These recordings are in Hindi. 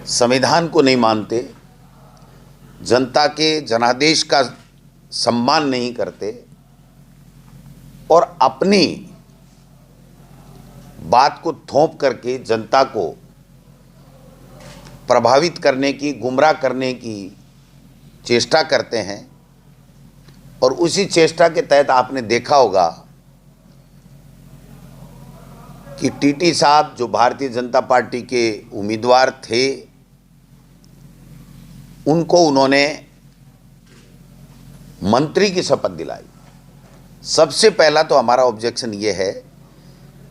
संविधान को नहीं मानते, जनता के जनादेश का सम्मान नहीं करते और अपनी बात को थोप करके जनता को प्रभावित करने की, गुमराह करने की चेष्टा करते हैं। और उसी चेष्टा के तहत आपने देखा होगा कि टीटी साहब जो भारतीय जनता पार्टी के उम्मीदवार थे, उनको उन्होंने मंत्री की शपथ दिलाई। सबसे पहला तो हमारा ऑब्जेक्शन ये है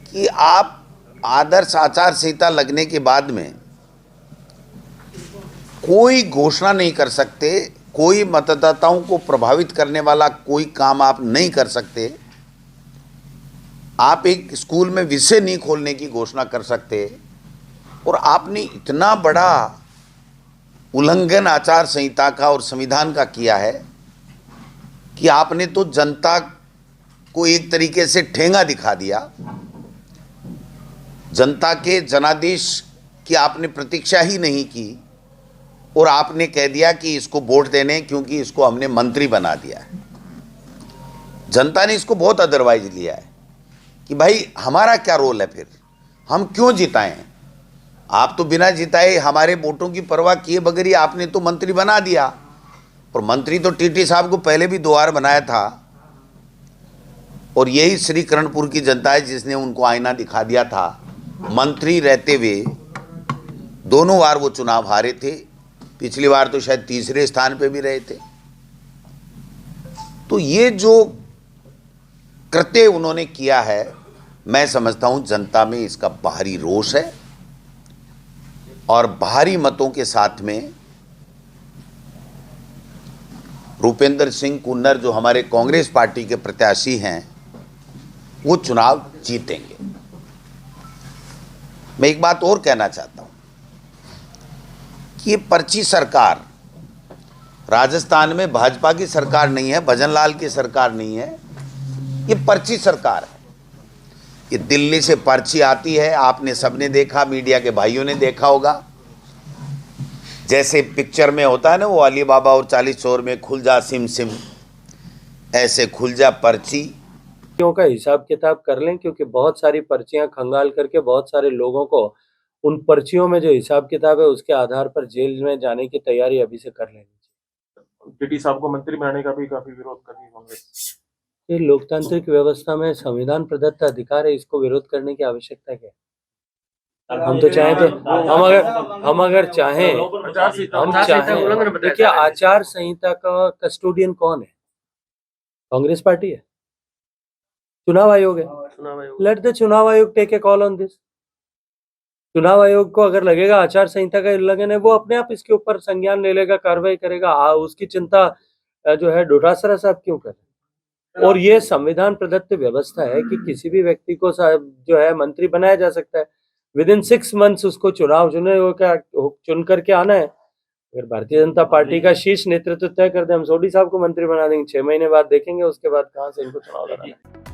कि आप आदर्श आचार संहिता लगने के बाद में कोई घोषणा नहीं कर सकते, कोई मतदाताओं को प्रभावित करने वाला कोई काम आप नहीं कर सकते। आप एक स्कूल में विषय नहीं खोलने की घोषणा कर सकते और आपने इतना बड़ा उल्लंघन आचार संहिता का और संविधान का किया है कि आपने तो जनता को एक तरीके से ठेंगा दिखा दिया। जनता के जनादेश की आपने प्रतीक्षा ही नहीं की और आपने कह दिया कि इसको वोट देने, क्योंकि इसको हमने मंत्री बना दिया है। जनता ने इसको बहुत अदरवाइज लिया है कि भाई हमारा क्या रोल है, फिर हम क्यों जिताएं। आप तो बिना जिताए हमारे वोटों की परवाह किए बगैर ही आपने तो मंत्री बना दिया। और मंत्री तो टीटी साहब को पहले भी 2 बार बनाया था और यही श्री करणपुर की जनता है जिसने उनको आईना दिखा दिया था। मंत्री रहते हुए दोनों बार वो चुनाव हारे थे, पिछली बार तो शायद तीसरे स्थान पे भी रहे थे। तो ये जो कृत्य उन्होंने किया है, मैं समझता हूं जनता में इसका बाहरी रोष है और भारी मतों के साथ में रूपेंद्र सिंह कुन्नर जो हमारे कांग्रेस पार्टी के प्रत्याशी हैं, वो चुनाव जीतेंगे। मैं एक बात और कहना चाहता हूं कि ये पर्ची सरकार राजस्थान में भाजपा की सरकार नहीं है, भजनलाल की सरकार नहीं है, ये पर्ची सरकार है। ये दिल्ली से पर्ची आती है, आपने सबने देखा, मीडिया के भाइयों ने देखा होगा। जैसे पिक्चर में होता है ना, वो अली बाबा और 40 चोर में खुल जा सिम सिम, ऐसे खुल जा पर्ची का हिसाब किताब कर लें, क्योंकि बहुत सारी पर्चियां खंगाल करके बहुत सारे लोगों को उन पर्चियों में जो हिसाब किताब है उसके आधार पर जेल में जाने की तैयारी अभी से कर लेनी चाहिए। टीटी साहब को मंत्री बनाने का भी काफी विरोध कर रही कांग्रेस। ये लोकतांत्रिक व्यवस्था में संविधान प्रदत्त अधिकार है, इसको विरोध करने की आवश्यकता क्या है? हम तो चाहें तो हम अगर चाहें देखिए, आचार संहिता का कस्टोडियन कौन है? कांग्रेस पार्टी है, चुनाव आयोग है। लेट द चुनाव आयोग take a call on this. चुनाव आयोग को अगर लगेगा आचार संहिता का उल्लंघन है, वो अपने आप इसके ऊपर संज्ञान ले लेगा, कार्रवाई करेगा। उसकी चिंता जो है डोटासरा साहब क्यों कर रहे हैं? और ये संविधान प्रदत्त व्यवस्था है कि किसी भी व्यक्ति को जो है मंत्री बनाया जा सकता है। विद इन 6 मंथ्स उसको चुनाव चुन करके आना है। अगर भारतीय जनता पार्टी का शीर्ष नेतृत्व तय कर दे हम सोढी साहब को मंत्री बना देंगे, 6 महीने बाद देखेंगे उसके बाद कहाँ से इनको चुनाव लड़ाना है।